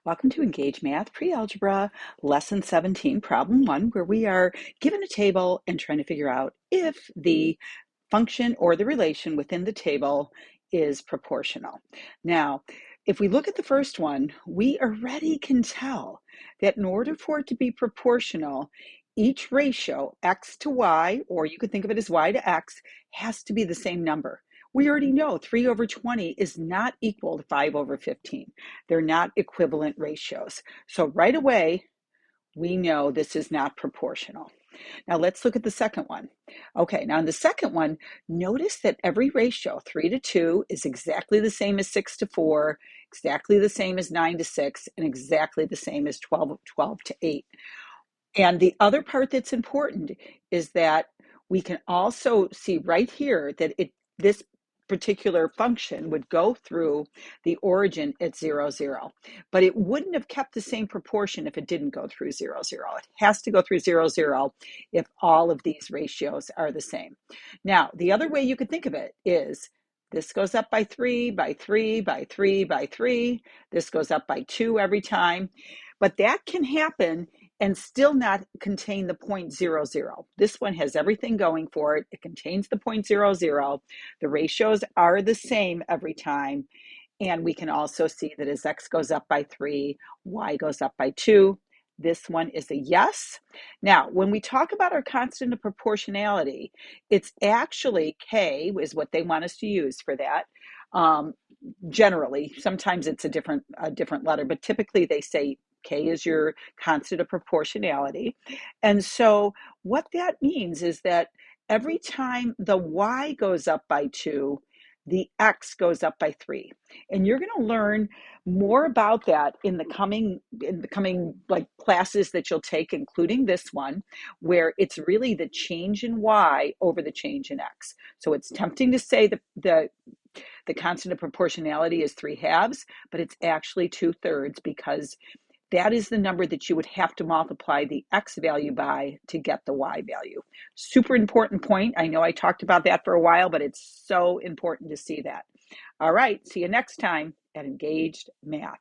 Welcome to Engage Math Pre-Algebra, Lesson 17, Problem 1, where we are given a table and trying to figure out if the function or the relation within the table is proportional. Now, if we look at the first one, we already can tell that in order for it to be proportional, each ratio, x to y, or you could think of it as y to x, has to be the same number. We already know 3 over 20 is not equal to 5 over 15. They're not equivalent ratios. So right away, we know this is not proportional. Now let's look at the second one. Okay, now in the second one, notice that every ratio, 3 to 2, is exactly the same as 6 to 4, exactly the same as 9 to 6, and exactly the same as 12 to 8. And the other part that's important is that we can also see right here that this particular function would go through the origin at 0, 0. But it wouldn't have kept the same proportion if it didn't go through 0, 0. It has to go through 0, 0 if all of these ratios are the same. Now, the other way you could think of it is this goes up by 3, by 3, by 3, by 3. This goes up by 2 every time. But that can happen and still not contain the point 0, 0. This one has everything going for it. It contains the point 0, 0. The ratios are the same every time. And we can also see that as x goes up by 3, y goes up by 2. This one is a yes. Now, when we talk about our constant of proportionality, it's actually k is what they want us to use for that. Generally, sometimes it's a different letter, but typically they say K is your constant of proportionality. And so what that means is that every time the y goes up by 2, the x goes up by 3. And you're going to learn more about that in the coming like classes that you'll take, including this one, where it's really the change in y over the change in x. So it's tempting to say the constant of proportionality is 3/2, but it's actually 2/3 because that is the number that you would have to multiply the x value by to get the y value. Super important point. I know I talked about that for a while, but it's so important to see that. All right, see you next time at Engaged Math.